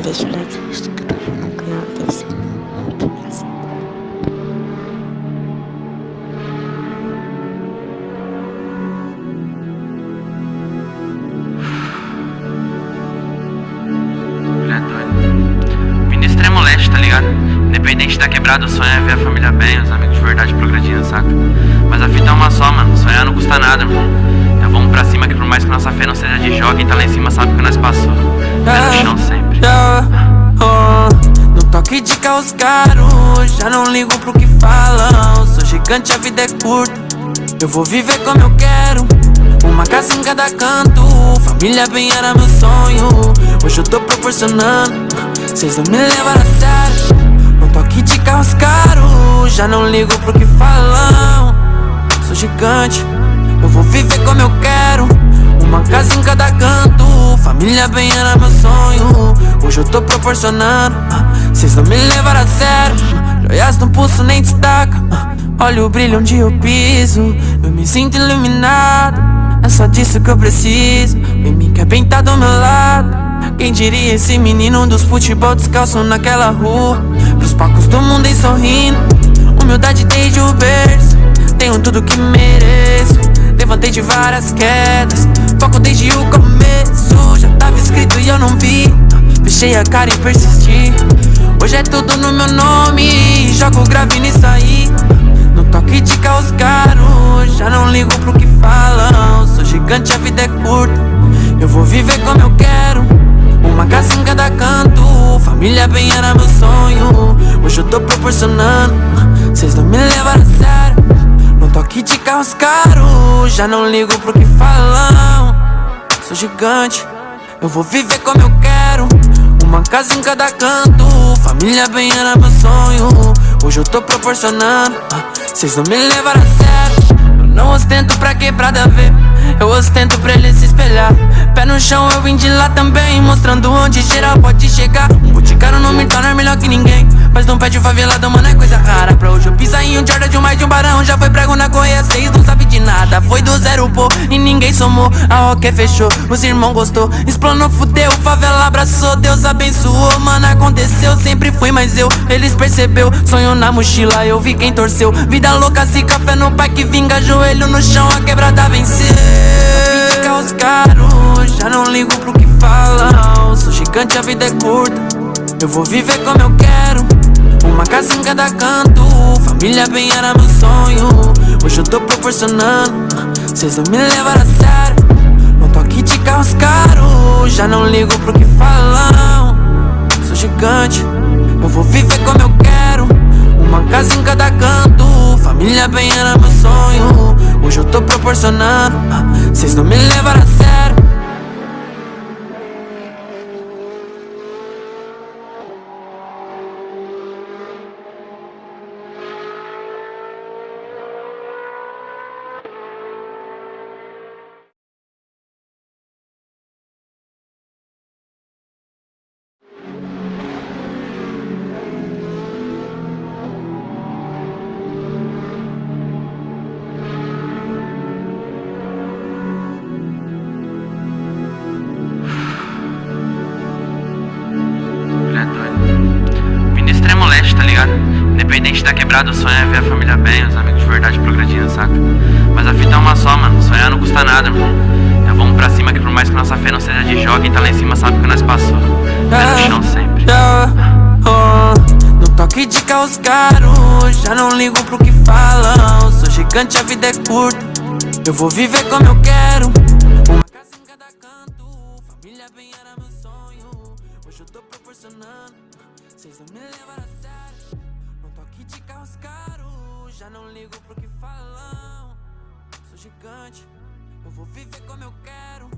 Deixa o like se inscrever no canal desse vídeo. Mulher doida. Vim do extremo leste, tá ligado? Independente da quebrada, o sonho é ver a família bem, os amigos de verdade progredindo, saca? Mas a fita é uma só, mano. Sonhar não custa nada, mano. Então vamos pra cima que por mais que nossa fé não seja de jogo, quem tá lá em cima sabe o que nós passou. Pé no chão sempre. No toque de caos caro, já não ligo pro que falam. Sou gigante, a vida é curta, eu vou viver como eu quero. Uma casa em cada canto, família bem era meu sonho. Hoje eu tô proporcionando, cês não me levaram a sério. No toque de caos caro, já não ligo pro que falam. Sou gigante, eu vou viver como eu quero. Uma casa em cada canto, família bem era meu sonho. Hoje eu tô proporcionando, cês não me levaram a sério. Joias no pulso nem destaca, olha o brilho onde eu piso. Eu me sinto iluminado, é só disso que eu preciso. Vem me quer bem tá do meu lado. Quem diria esse menino dos futebol descalço naquela rua. Pros palcos do mundo em sorrindo, humildade desde o berço. Tenho tudo que mereço, levantei de várias quedas. Foco desde o começo, já tava escrito e eu não vi. Fechei a cara e persisti. Hoje é tudo no meu nome, jogo grave nisso aí. No toque de caos caro, já não ligo pro que falam. Sou gigante, a vida é curta, eu vou viver como eu quero. Uma casa em cada canto, família bem era meu sonho. Hoje eu tô proporcionando, cês não me levaram a sério. No toque de carros caro, já não ligo pro que falam. Sou gigante, eu vou viver como eu quero. Uma casa em cada canto, família bem era meu sonho. Hoje eu tô proporcionando, cês não me levaram a sério. Eu não ostento pra quebrada ver, eu ostento pra ele se espelhar. Pé no chão eu vim de lá também, mostrando onde geral pode chegar. Um boticário não me torna melhor que ninguém, mas não pede favelado, mano, é coisa rara. Pra hoje eu pisar em um Jordan de um mais de um barão. Já foi prego na correia, cês não sabe de nada. Foi do zero, pô, e ninguém somou. A roque fechou, os irmãos gostou. Explanou, fudeu, favela abraçou. Deus abençoou, mano, aconteceu. Sempre fui mais eu, eles percebeu. Sonho na mochila, eu vi quem torceu. Vida louca, se café no pai que vinga. Joelho no chão, a quebrada venceu. Caos caro, já não ligo pro que falam. Sou gigante, a vida é curta, eu vou viver como eu quero. Uma casa em cada canto, família bem era meu sonho. Hoje eu tô proporcionando, cês não me levaram a sério. No toque de carros caro, já não ligo pro que falam. Sou gigante, eu vou viver como eu quero. Uma casa em cada canto, família bem era meu sonho. Hoje eu tô proporcionando, cês não me levaram a sério. Mulher doida. Vim do extremo leste, tá ligado? Independente da quebrada, o sonho é ver a família bem, os amigos de verdade progredindo, saca? Mas a fita é uma só, mano. Sonhar não custa nada, mano. Então vamos pra cima que por mais que nossa fé não seja de jogo, quem tá lá em cima sabe o que nós passou. Pé no chão sempre. No toque de caos caro, já não ligo pro que falam. Sou gigante, a vida é curta, eu vou viver como eu quero. Uma casa em cada canto, família bem era meu sonho. Hoje eu tô proporcionando, cês não me levaram a sério. No toque de carros caro, já não ligo pro que falam. Sou gigante, eu vou viver como eu quero.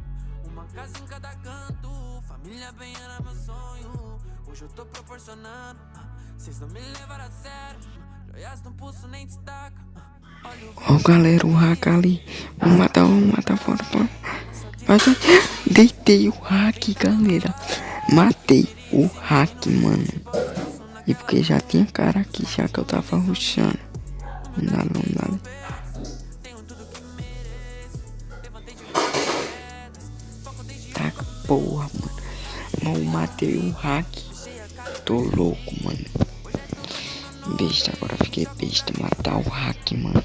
Uma casa em cada canto, família bem era meu sonho. Hoje eu tô proporcionando, cês não me levaram a sério. Joias no pulso nem destaca. Ó galera, o hack ali. Vamos matar fora. Mas deitei o hack, galera. Matei o hack, mano. E porque já tinha cara aqui, já que eu tava rushando. Não dá. Tá porra, mano. Eu matei o hack. Tô louco, mano. Besta, agora fiquei besta. Matar o hack, mano.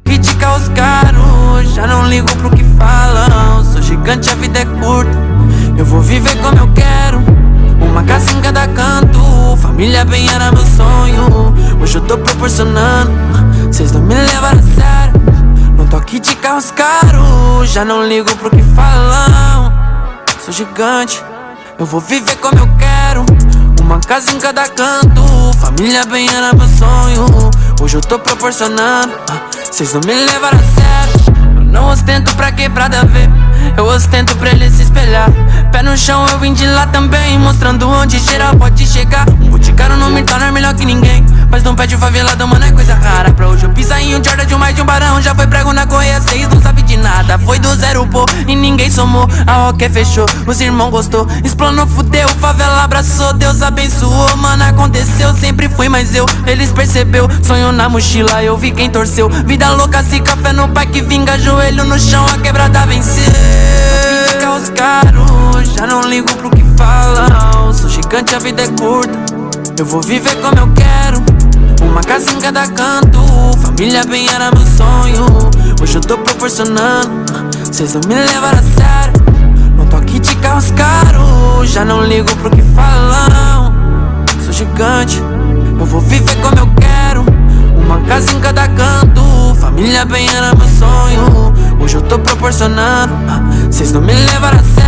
Critica os caros, já não ligo pro que falam. Sou gigante, a vida é curta. Eu vou viver como eu quero. Uma casa em cada canto. Família bem era meu sonho. Hoje eu tô proporcionando. Cês não me levaram a sério. Não tô aqui de carros caros, já não ligo pro que falam. Sou gigante, eu vou viver como eu quero. Uma casa em cada canto. Família bem era meu sonho. Hoje eu tô proporcionando. Cês não me levaram a sério. Eu não ostento pra quebrada ver. Eu ostento pra ele se espelhar. Pé no chão, eu vim de lá também, mostrando onde geral pode chegar. Um boticário não me torna melhor que ninguém, mas não pede favelado, mano, é coisa rara. Pra hoje eu pisar em um Jordan de um mais de um barão. Já foi prego na correia 6, não sabe de nada. Foi do zero, pô, e ninguém somou. A roque fechou, os irmãos gostou. Explanou, fudeu, favela abraçou. Deus abençoou, mano, aconteceu. Sempre fui mais eu, eles percebeu. Sonho na mochila, eu vi quem torceu. Vida louca, se café no pai que vinga. Joelho no chão, a quebrada venceu. Critica os caros, já não ligo pro que falam. Sou gigante, a vida é curta. Eu vou viver como eu quero. Uma casa em cada canto. Família bem era meu sonho. Hoje eu tô proporcionando. Cês não me levaram a sério. Não tô aqui de carros caros, já não ligo pro que falam. Sou gigante, eu vou viver como eu quero. Uma casa em cada canto. Família bem era meu sonho. Hoje eu tô proporcionando. Cês não me levaram a sério.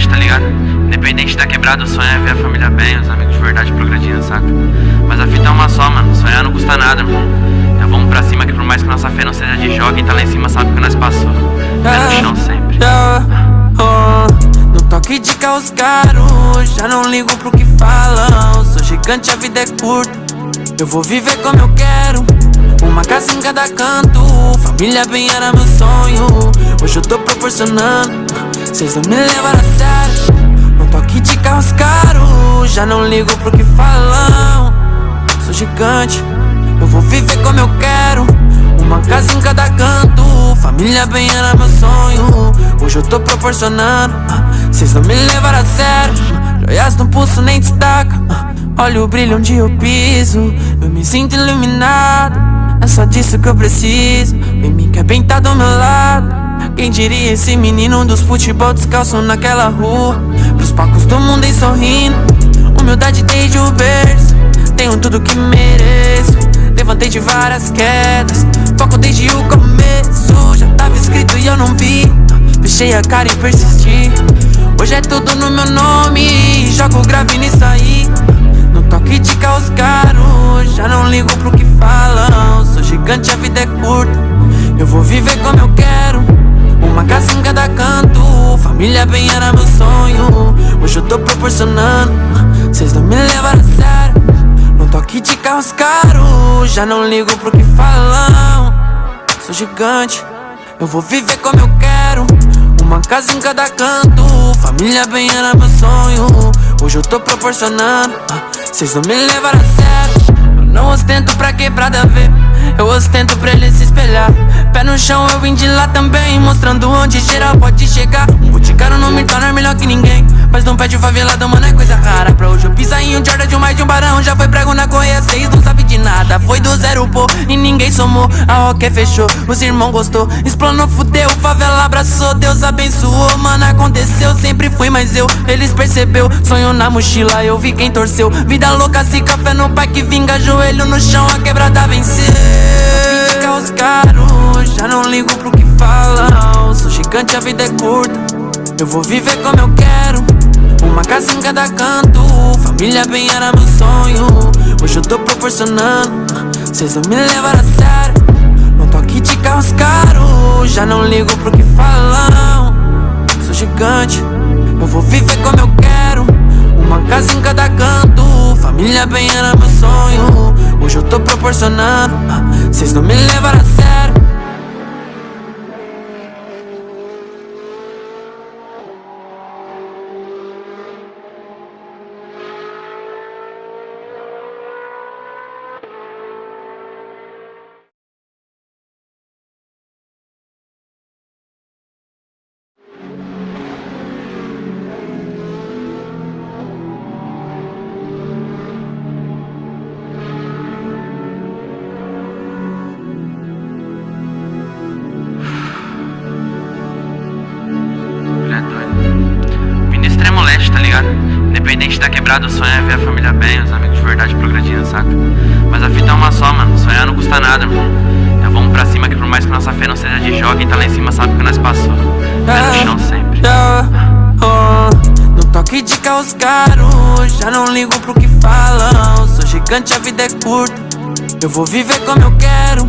Tá ligado? Independente da quebrada, o sonho é ver a família bem, os amigos de verdade progredindo, saca? Mas a fita é uma só, mano, sonhar não custa nada, irmão. Então vamos pra cima que por mais que nossa fé não seja de jogo, quem tá lá em cima sabe o que nós passou. Pé no chão sempre. No toque de carros caros, já não ligo pro que falam. Sou gigante, a vida é curta. Eu vou viver como eu quero. Uma casa em cada canto. Família bem era meu sonho. Hoje eu tô proporcionando. Cês não me levaram a sério. Não tô aqui de carros caros, já não ligo pro que falam. Sou gigante, eu vou viver como eu quero. Uma casa em cada canto. Família bem era meu sonho. Hoje eu tô proporcionando. Cês não me levaram a sério. Joias no pulso nem destaca. Olha o brilho onde eu piso. Eu me sinto iluminado. É só disso que eu preciso. Vem me quer bem tá do meu lado. Quem diria esse menino dos futebol descalço naquela rua. Pros palcos do mundo e sorrindo. Humildade desde o berço. Tenho tudo que mereço. Levantei de várias quedas. Foco desde o começo. Já tava escrito e eu não vi. Fechei a cara e persisti. Hoje é tudo no meu nome. Jogo grave nisso aí. No toque de carros caros, já não ligo pro que falam. Sou gigante, a vida é curta. Eu vou viver como eu quero. Uma casa em cada canto. Família bem era meu sonho. Hoje eu tô proporcionando. Cês não me levaram a sério. Não tô aqui de carros caros, já não ligo pro que falam. Sou gigante, eu vou viver como eu quero. Uma casa em cada canto. Família bem era meu sonho. Hoje eu tô proporcionando. Cês não me levaram a sério. Eu não ostento pra quebrada ver. Eu ostento pra ele se espelhar. Pé no chão, eu vim de lá também, mostrando onde geral pode chegar. Um boticário não me torna melhor que ninguém, mas não pede favelado, mano, é coisa rara. Pra hoje eu pisar em um Jordan de um mais de um barão. Já foi prego na correia 6, não sabe de nada. Foi do zero, pô, e ninguém somou. A roque fechou, os irmãos gostou. Explanou, fudeu, favela abraçou. Deus abençoou, mano, aconteceu. Sempre fui mais eu, eles percebeu. Sonho na mochila, eu vi quem torceu. Vida louca, se café no pai que vinga. Joelho no chão, a quebrada venceu. Critica os caros, já não ligo pro que falam. Sou gigante, a vida é curta. Eu vou viver como eu quero. Uma casa em cada canto. Família bem era meu sonho. Hoje eu tô proporcionando. Cês não me levaram a sério. Não tô aqui de carros caros, já não ligo pro que falam. Sou gigante, eu vou viver como eu quero. Uma casa em cada canto, família bem era meu sonho. Hoje eu tô proporcionando, cês não me levaram a sério. Tá ligado? Independente da quebrada, o sonho é ver a família bem, os amigos de verdade progredindo, saca? Mas a fita é uma só, mano, sonhar não custa nada, irmão. Então vamos pra cima que por mais que nossa fé não seja de jogo, quem tá lá em cima sabe o que nós passou. Pé no chão sempre. No toque de carros caros, já não ligo pro que falam. Sou gigante, a vida é curta, eu vou viver como eu quero.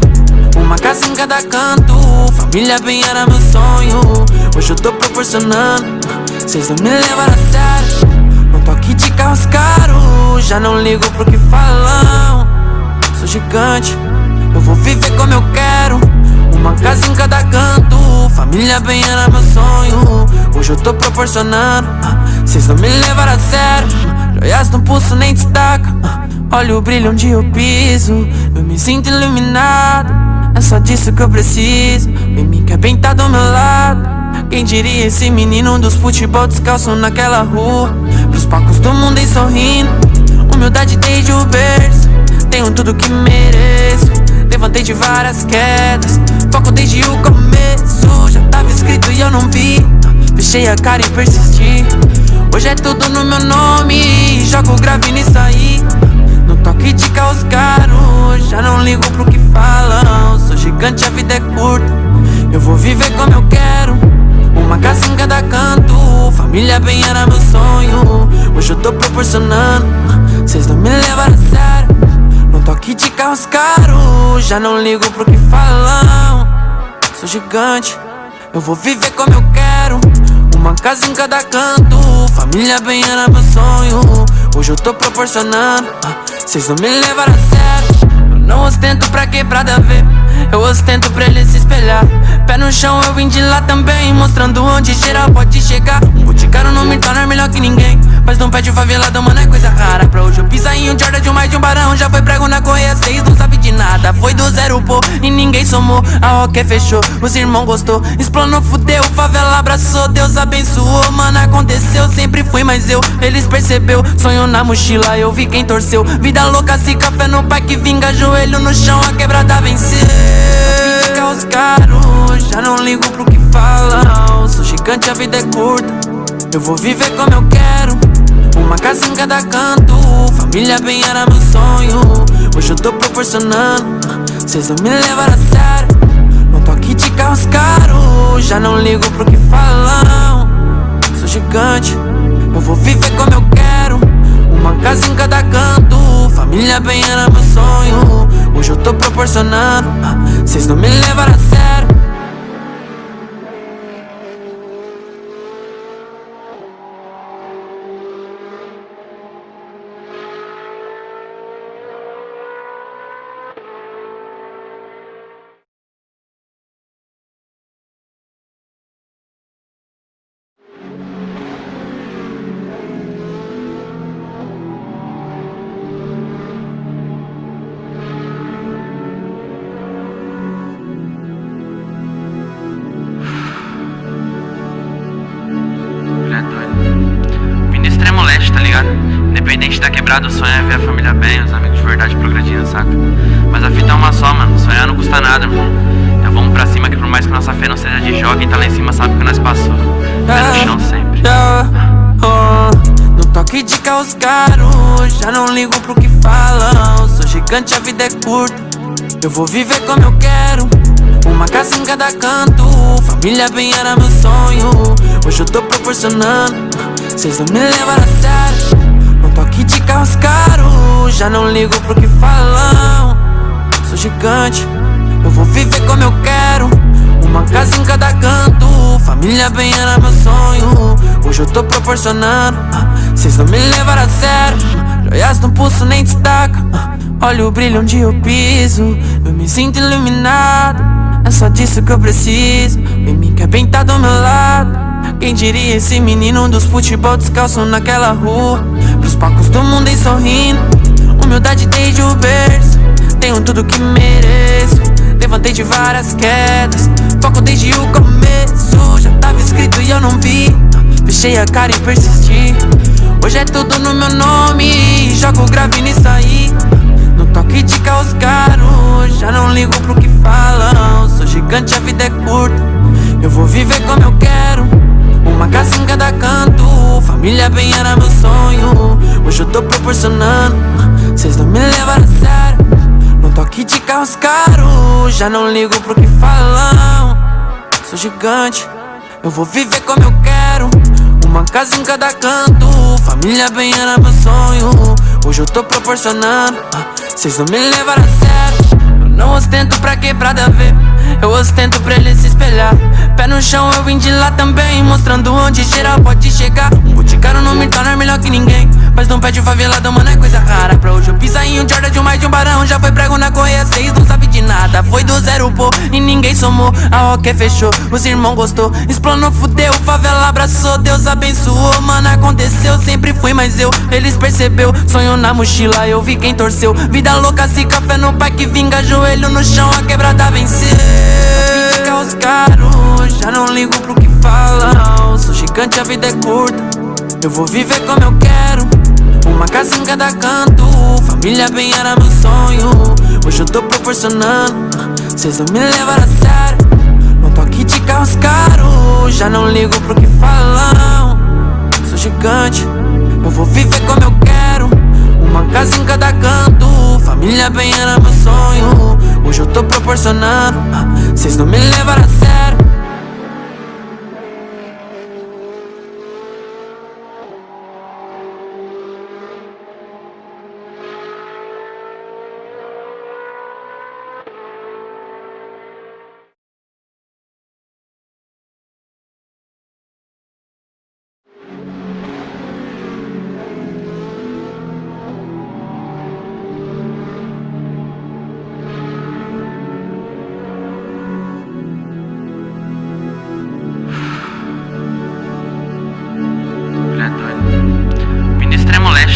Uma casa em cada canto, família bem era meu sonho. Hoje eu tô proporcionando, cês não me levaram a sério. No toque de carros caros, já não ligo pro que falam. Sou gigante, eu vou viver como eu quero. Uma casa em cada canto, família bem era meu sonho. Hoje eu tô proporcionando, cês não me levaram a sério. Joias no pulso nem destaca, olha o brilho onde eu piso. Eu me sinto iluminado, é só disso que eu preciso. Vem me quer bem tá do meu lado. Quem diria esse menino dos futebol descalço naquela rua. Pros palcos do mundo e sorrindo, humildade desde o berço. Tenho tudo que mereço, levantei de várias quedas. Foco desde o começo, já tava escrito e eu não vi. Fechei a cara e persisti. Hoje é tudo no meu nome, jogo grave nisso aí. No toque de carros caros, já não ligo pro que falam. Sou gigante, a vida é curta, eu vou viver como eu quero. Uma casa em cada canto, família bem era meu sonho. Hoje eu tô proporcionando, cês não me levaram a sério. No toque de carros caros, já não ligo pro que falam. Sou gigante, eu vou viver como eu quero. Uma casa em cada canto, família bem era meu sonho. Hoje eu tô proporcionando, cês não me levaram a sério. Eu não ostento pra quebrada ver, eu ostento pra ele se espelhar. Pé no chão, eu vim de lá também, mostrando onde geral pode chegar. Um boticário não me torna melhor que ninguém, mas não pede favelado, mano, é coisa rara. Pra hoje eu pisar em um Jordan de um mais de um barão. Já foi prego na correia 6, não sabe de nada. Foi do zero, pô, e ninguém somou. A roque fechou, os irmãos gostou. Explanou, fudeu, favela abraçou. Deus abençoou, mano, aconteceu. Sempre fui mais eu, eles percebeu. Sonho na mochila, eu vi quem torceu. Vida louca, se café no pai que vinga. Joelho no chão, a quebrada venceu. Carros caros, já não ligo pro que falam. Sou gigante, a vida é curta, eu vou viver como eu quero. Uma casa em cada canto, família bem era meu sonho. Hoje eu tô proporcionando, cês não me levaram a sério. No toque de carros caros, já não ligo pro que falam. Sou gigante, eu vou viver como eu quero. Uma casa em cada canto, família bem era meu sonho. Hoje eu tô proporcionando, cês não me levaram a sério. Tá ligado? Independente da quebrada, o sonho é ver a família bem, os amigos de verdade progredindo, saca? Mas a fita é uma só, mano, sonhar não custa nada, irmão. Então vamos pra cima que por mais que nossa fé não seja de jogo, quem tá lá em cima sabe o que nós passou. Pé no chão sempre. No toque de carros caros, já não ligo pro que falam. Sou gigante, a vida é curta, eu vou viver como eu quero. Uma casa em cada canto, família bem era meu sonho. Hoje eu tô proporcionando, cês não me levaram a sério. No toque de carros caros, já não ligo pro que falam. Sou gigante, Eu vou viver como eu quero, uma casa em cada canto, família bem era meu sonho. Hoje eu tô proporcionando, cês não me levaram a sério. Joias no pulso nem destaca, olha o brilho onde eu piso. Eu me sinto iluminado, é só disso que eu preciso. Vem me quer bem tá do meu lado. Quem diria esse menino dos futebol descalço naquela rua, pros palcos do mundo e sorrindo. Humildade desde o berço, tenho tudo que mereço. Levantei de várias quedas, foco desde o começo. Já tava escrito e eu não vi, fechei a cara e persisti. Hoje é tudo no meu nome, jogo grave nisso aí. No toque de caos caro, já não ligo pro que falam. Sou gigante, a vida é curta, eu vou viver como eu quero. Uma casa em cada canto, família bem era meu sonho. Hoje eu tô proporcionando, cês não me levaram a sério. No toque de carros caros, já não ligo pro que falam. Sou gigante, eu vou viver como eu quero. Uma casa em cada canto, família bem era meu sonho. Hoje eu tô proporcionando, cês não me levaram a sério. Eu não ostento pra quebrada ver, eu ostento pra ele se espelhar. Pé no chão eu vim de lá também, mostrando onde geral pode chegar. Um boticário não me torna melhor que ninguém, mas não pede favelado, mano, é coisa rara. Pra hoje eu pisar em um Jordan de um mais de um barão. Já foi prego na correia, cês não sabe de nada. Foi do zero, pô, e ninguém somou. A roque fechou, os irmãos gostou. Explanou, fudeu, favela abraçou. Deus abençoou, mano, aconteceu. Sempre fui mais eu, eles percebeu. Sonho na mochila, eu vi quem torceu. Vida louca, se café no pai que vinga. Joelho no chão, a quebrada venceu. Os caros, já não ligo pro que falam. Sou gigante, a vida é curta, eu vou viver como eu quero. Uma casa em cada canto, família bem era meu sonho. Hoje eu tô proporcionando, cês não me levaram a sério. No toque de carros caros, já não ligo pro que falam. Sou gigante, eu vou viver como eu quero. Uma casa em cada canto, família bem era meu sonho. Hoje eu tô proporcionando, cês não me levaram a sério.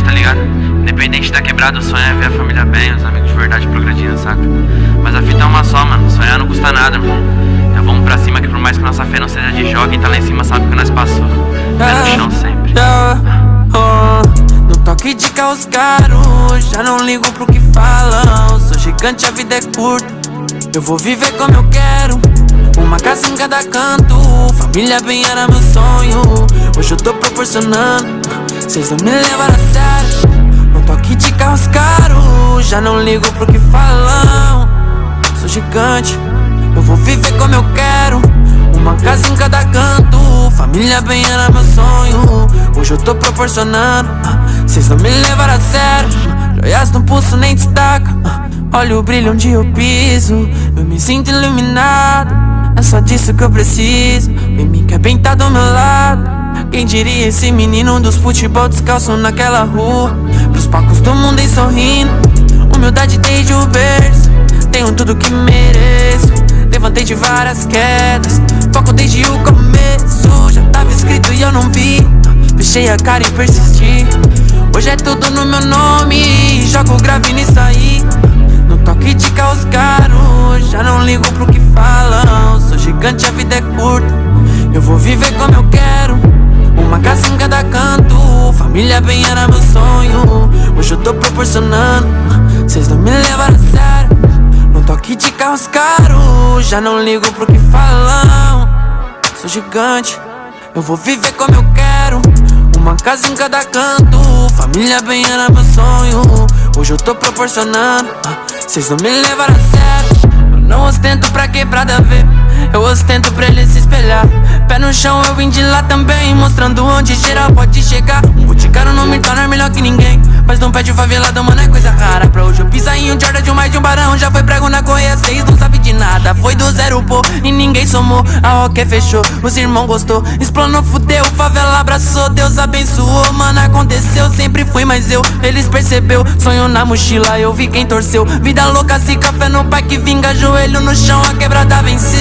Tá ligado? Independente da quebrada, o sonho é ver a família bem, os amigos de verdade progredindo, saca? Mas a fita é uma só, mano, sonhar não custa nada, irmão. Então vamos pra cima que por mais que nossa fé não seja de jogo, quem tá lá em cima sabe o que nós passou. Pé no chão sempre. No toque de carros caros, já não ligo pro que falam. Sou gigante, a vida é curta, eu vou viver como eu quero. Uma casa em cada canto, família bem era meu sonho. Hoje eu tô proporcionando, cês não me levaram a sério. No toque de carros caros, já não ligo pro que falam. Sou gigante, eu vou viver como eu quero. Uma casa em cada canto, família bem era meu sonho. Hoje eu tô proporcionando, cês não me levaram a sério. Joias no pulso nem destaca, olha o brilho onde eu piso. Eu me sinto iluminado, é só disso que eu preciso. Vem me quer bem tá do meu lado. Quem diria esse menino dos futebol descalço naquela rua, pros palcos do mundo e sorrindo. Humildade desde o berço, tenho tudo que mereço. Levantei de várias quedas, foco desde o começo. Já tava escrito e eu não vi, fechei a cara e persisti. Hoje é tudo no meu nome, jogo grave nisso aí. No toque de caos caro, já não ligo pro que falam. Sou gigante, a vida é curta, eu vou viver como eu quero. Uma casa em cada canto, família bem era meu sonho. Hoje eu tô proporcionando, cês não me levaram a sério. No toque de carros caros, já não ligo pro que falam. Sou gigante, eu vou viver como eu quero. Uma casa em cada canto, família bem era meu sonho. Hoje eu tô proporcionando, cês não me levaram a sério. Eu não ostento pra quebrada ver, eu ostento pra ele se espelhar. Pé no chão, eu vim de lá também, mostrando onde geral pode chegar. Um boticário não me torna melhor que ninguém, mas não pede favelado, mano, é coisa rara. Pra hoje eu pisar em um Jordan de um mais de um barão. Já foi prego na correia, cês não sabe de nada. Foi do zero, pô, e ninguém somou. A roque fechou, os irmãos gostou. Explanou, fudeu, favela abraçou. Deus abençoou, mano, aconteceu. Sempre fui mais eu, eles percebeu. Sonho na mochila, eu vi quem torceu. Vida louca, se café no pai que vinga. Joelho no chão, a quebrada venceu.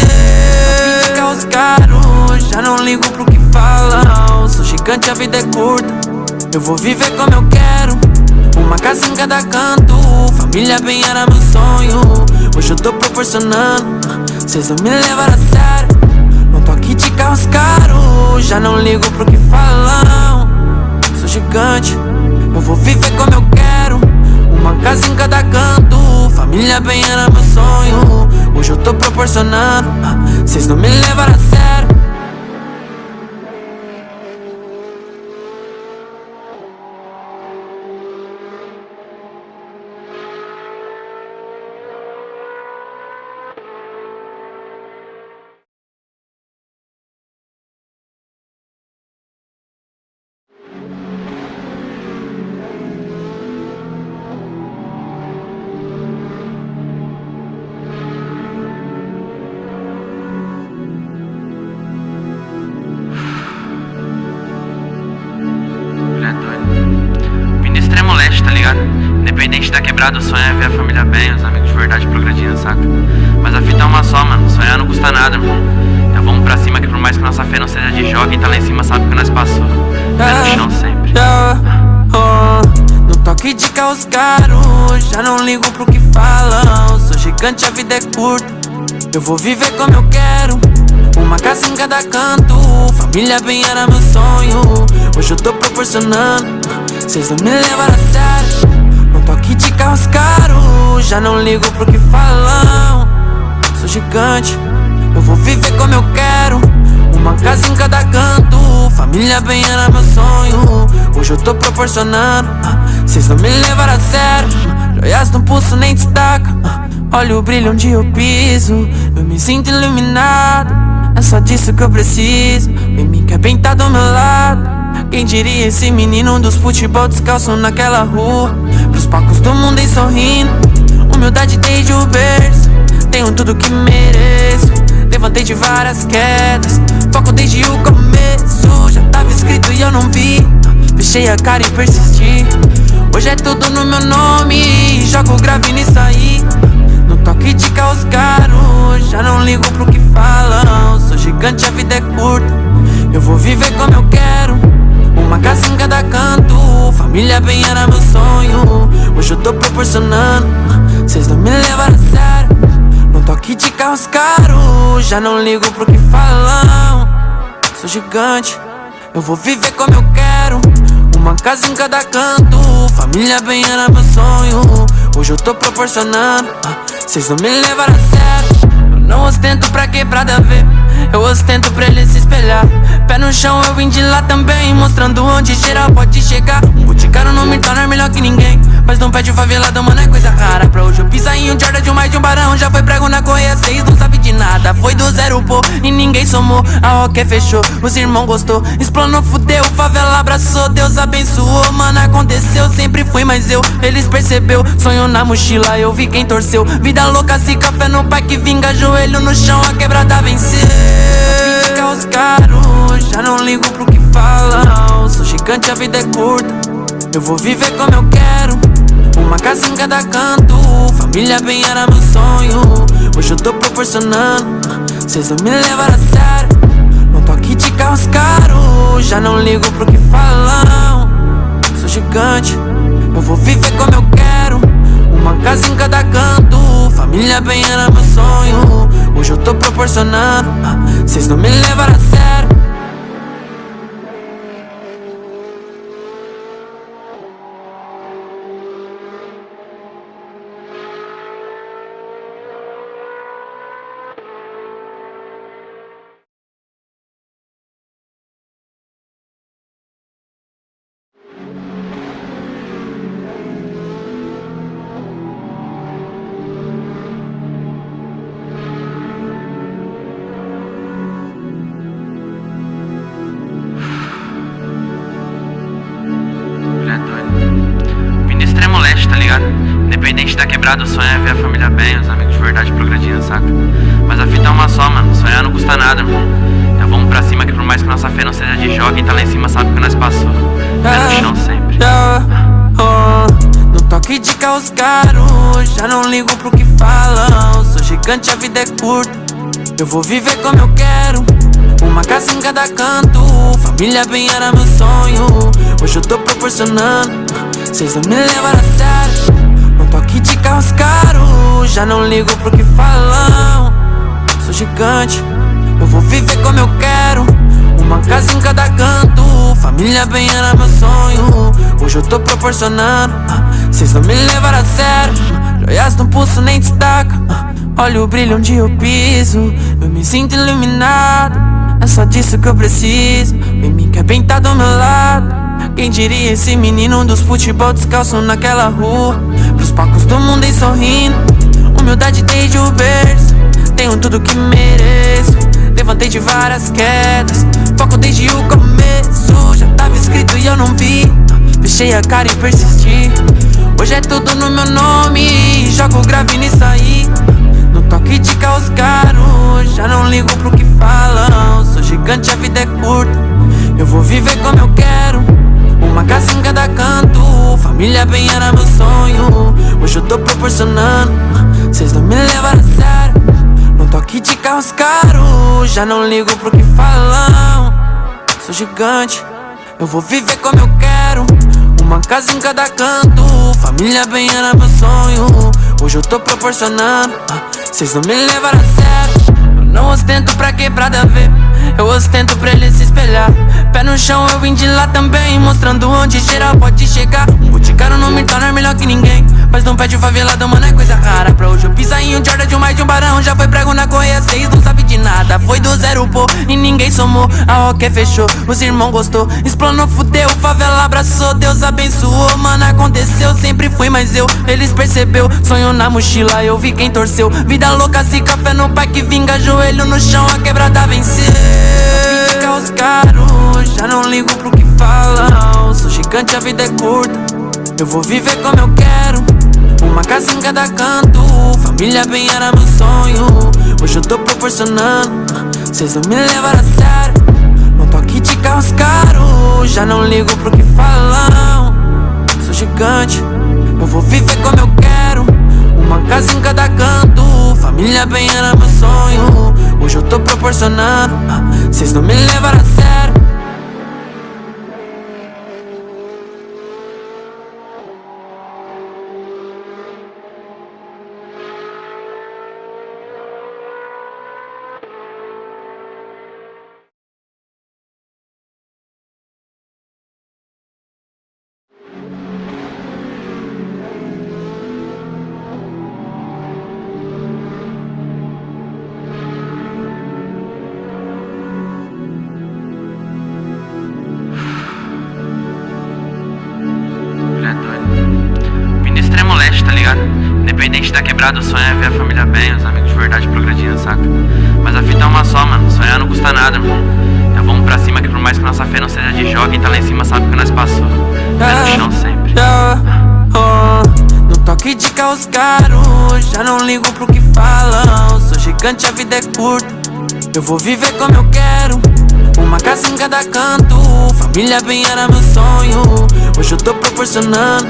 Fica os caros, já não ligo pro que falam. Sou gigante, a vida é curta, eu vou viver como eu quero. Uma casa em cada canto, família bem era meu sonho. Hoje eu tô proporcionando, cês não me levaram a sério. Não tô aqui de carros caros, já não ligo pro que falam. Sou gigante, eu vou viver como eu quero. Uma casa em cada canto, família bem era meu sonho. Hoje eu tô proporcionando, cês não me levaram a sério. Extremo leste, tá ligado? Independente da quebrada, o sonho é ver a família bem, os amigos de verdade progredindo, saca? Mas a fita é uma só, mano, sonhar não custa nada, irmão. Então vamos pra cima que por mais que nossa fé não seja de jogo, quem tá lá em cima sabe o que nós passou. Pé no chão sempre. No toque de carros caros, já não ligo pro que falam. Sou gigante, a vida é curta, eu vou viver como eu quero. Uma casa em cada canto, família bem era meu sonho. Hoje eu tô proporcionando, cês não me levaram a sério. Não tô aqui de carros caros, já não ligo pro que falam. Sou gigante, eu vou viver como eu quero. Uma casa em cada canto, família bem era meu sonho. Hoje eu tô proporcionando, cês não me levaram a sério. Joias no pulso nem destaca, olha o brilho onde eu piso. Eu me sinto iluminado, é só disso que eu preciso. Vem mim quer bem tá do meu lado. Quem diria esse menino dos futebol descalço naquela rua. Pros palcos do mundo e sorrindo, humildade desde o berço. Tenho tudo que mereço, levantei de várias quedas. Foco desde o começo, já tava escrito e eu não vi. Fechei a cara e persisti. Hoje é tudo no meu nome, jogo grave nisso aí. No toque de carros caros, já não ligo pro que falam. Sou gigante, a vida é curta, eu vou viver como eu quero. Uma casa em cada canto, família bem era meu sonho. Hoje eu tô proporcionando, cês não me levaram a sério. No toque de carros caros, já não ligo pro que falam. Sou gigante, eu vou viver como eu quero. Uma casa em cada canto, família bem era meu sonho. Hoje eu tô proporcionando, cês não me levaram a sério. Eu não ostento pra quebrada ver, eu ostento pra ele se espelhar. Pé no chão, eu vim de lá também, mostrando onde geral pode chegar. Um boticário não me torna melhor que ninguém, mas não pede favelado, mano, é coisa rara. Pra hoje eu pisar em um Jordan de um mais de um barão. Já foi prego na correia, cês não sabe de nada. Foi do zero, pô, e ninguém somou. A roque fechou, os irmãos gostou. Explanou, fudeu, favela abraçou. Deus abençoou, mano, aconteceu. Sempre fui mais eu, eles percebeu. Sonho na mochila, eu vi quem torceu. Vida louca, se café no pai que vinga. Joelho no chão, a quebrada venceu. Fica os caros, já não ligo pro que falam. Sou gigante, a vida é curta, eu vou viver como eu quero. Uma casa em cada canto, família bem era meu sonho. Hoje eu tô proporcionando, cês não me levaram a sério. Não tô aqui de carros caros, já não ligo pro que falam. Sou gigante, eu vou viver como eu quero. Uma casa em cada canto, família bem era meu sonho. Hoje eu tô proporcionando, cês não me levaram a sério. Independente da quebrada, o sonho é ver a família bem, os amigos de verdade progredindo, saca? Mas a fita é uma só, mano, sonhar não custa nada, irmão. Então vamos pra cima que por mais que nossa fé não seja de jogo, quem tá lá em cima sabe o que nós passou. Pé no chão sempre. No toque de carros caros, já não ligo pro que falam. Sou gigante, a vida é curta, eu vou viver como eu quero. Uma casa em cada canto, família bem era meu sonho. Hoje eu tô proporcionando, cês não me levaram a sério. No toque de carros caros, já não ligo pro que falam. Sou gigante, eu vou viver como eu quero. Uma casa em cada canto, família bem era meu sonho. Hoje eu tô proporcionando, cês não me levaram a sério. Joias no pulso nem destaca, olha o brilho onde eu piso. Eu me sinto iluminado, é só disso que eu preciso. Vem me quer bem tá do meu lado. Quem diria esse menino dos futebol descalço naquela rua. Pros palcos do mundo e sorrindo, humildade desde o berço. Tenho tudo que mereço, levantei de várias quedas. Foco desde o começo, já tava escrito e eu não vi. Fechei a cara e persisti. Hoje é tudo no meu nome, jogo grave nisso aí. No toque de carros caros, já não ligo pro que falam. Sou gigante, a vida é curta, eu vou viver como eu quero. Uma casa em cada canto, família bem era meu sonho. Hoje eu tô proporcionando, cês não me levaram a sério. No toque de carros caros, já não ligo pro que falam. Sou gigante, eu vou viver como eu quero. Uma casa em cada canto, família bem era meu sonho. Hoje eu tô proporcionando, cês não me levaram a sério. Eu não ostento pra quebrada ver, eu ostento pra ele se espelhar. Pé no chão eu vim de lá também, mostrando onde geral pode chegar. Um boticário não me torna melhor que ninguém, mas não pede favelado, mano, é coisa rara. Pra hoje eu pisar em um Jordan de um mais de um barão. Já foi prego na correia 6, não sabe de nada. Foi do zero, pô, e ninguém somou. A roque fechou, os irmãos gostou. Explanou, fudeu, favela abraçou. Deus abençoou, mano, aconteceu. Sempre fui mais eu, eles percebeu. Sonho na mochila, eu vi quem torceu. Vida louca, se café no pai que vinga. Joelho no chão, a quebrada venceu. Os caros, já não ligo pro que falam. Sou gigante, a vida é curta, eu vou viver como eu quero. Uma casa em cada canto, família bem era meu sonho. Hoje eu tô proporcionando, cês não me levaram a sério. No toque de carros caros, já não ligo pro que falam. Sou gigante, eu vou viver como eu quero. Uma casa em cada canto, família bem era meu sonho. Hoje eu tô proporcionando, cês não me levaram a sério. Tá ligado? Independente da quebrada, o sonho é ver a família bem, os amigos de verdade progredindo, saca? Mas a fita é uma só, mano, sonhar não custa nada, irmão. Então vamos pra cima que por mais que nossa fé não seja de jogo, quem tá lá em cima sabe o que nós passou. Pé no chão sempre. No toque de carros caros, já não ligo pro que falam. Sou gigante, a vida é curta, eu vou viver como eu quero. Uma casa em cada canto, família bem era meu sonho. Hoje eu tô proporcionando,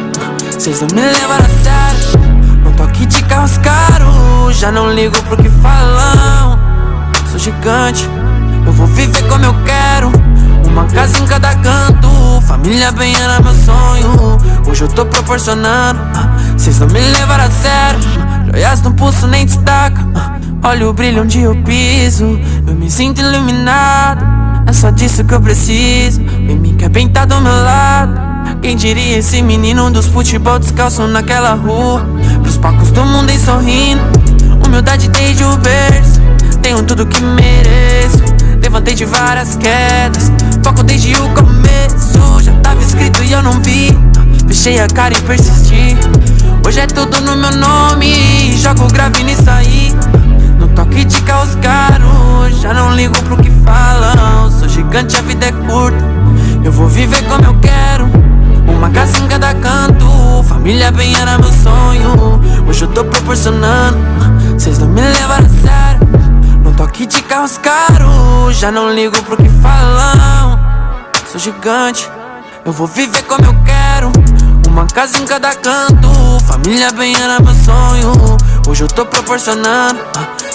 cês não me levaram a sério. No toque de carros caros, já não ligo pro que falam. Sou gigante, eu vou viver como eu quero. Uma casa em cada canto, família bem era meu sonho. Hoje eu tô proporcionando, cês não me levaram a sério. Joias no pulso nem destaca, olha o brilho onde eu piso. Eu me sinto iluminado, é só disso que eu preciso. Vem me quer bem tá do meu lado. Quem diria esse menino dos futebol descalço naquela rua. Pros palcos do mundo e sorrindo, humildade desde o berço. Tenho tudo que mereço, levantei de várias quedas. Foco desde o começo, já tava escrito e eu não vi. Fechei a cara e persisti. Hoje é tudo no meu nome, jogo grave nisso aí. No toque de carros caros, já não ligo pro que falam. Sou gigante, a vida é curta, eu vou viver como eu quero. uma casa em cada canto, família bem era meu sonho. Hoje eu tô proporcionando, cês não me levaram a sério. Não tô aqui de carros caros, já não ligo pro que falam. Sou gigante, eu vou viver como eu quero. Uma casa em cada canto, família bem era meu sonho. Hoje eu tô proporcionando,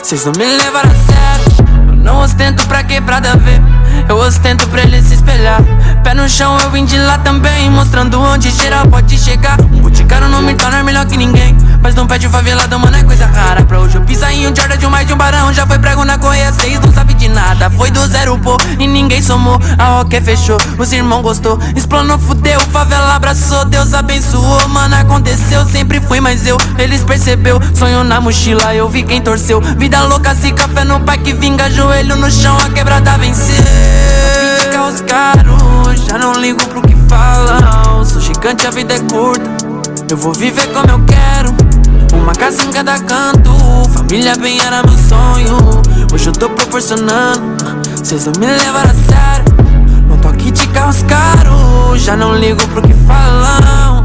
cês não me levaram a sério. Eu não ostento pra quebrada ver, eu ostento pra ele se espelhar. Pé no chão, eu vim de lá também, mostrando onde geral pode chegar. Um boticário não me torna melhor que ninguém, mas não pede favelado, mano, é coisa rara. Pra hoje eu pisar em um Jordan de um mais de um barão. Já foi prego na correia, cês não sabe de nada. Foi do zero, pô, e ninguém somou. A roque fechou, os irmãos gostou. Explanou, fudeu, favela abraçou. Deus abençoou, mano, aconteceu. Sempre fui mais eu, eles percebeu. Sonho na mochila, eu vi quem torceu. Vida louca, se café no pai que vinga. Joelho no chão, a quebrada venceu. Carros caros, já não ligo pro que falam. Sou gigante, a vida é curta, eu vou viver como eu quero. Uma casa em cada canto, família bem era meu sonho. Hoje eu tô proporcionando, cês não me levaram a sério. Não tô aqui de carros caros, já não ligo pro que falam.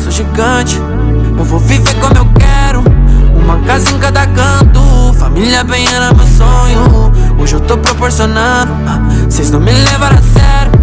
Sou gigante, eu vou viver como eu quero. Uma casa em cada canto, família bem era meu sonho. Hoje eu tô proporcionando, cês não me levaram a sério.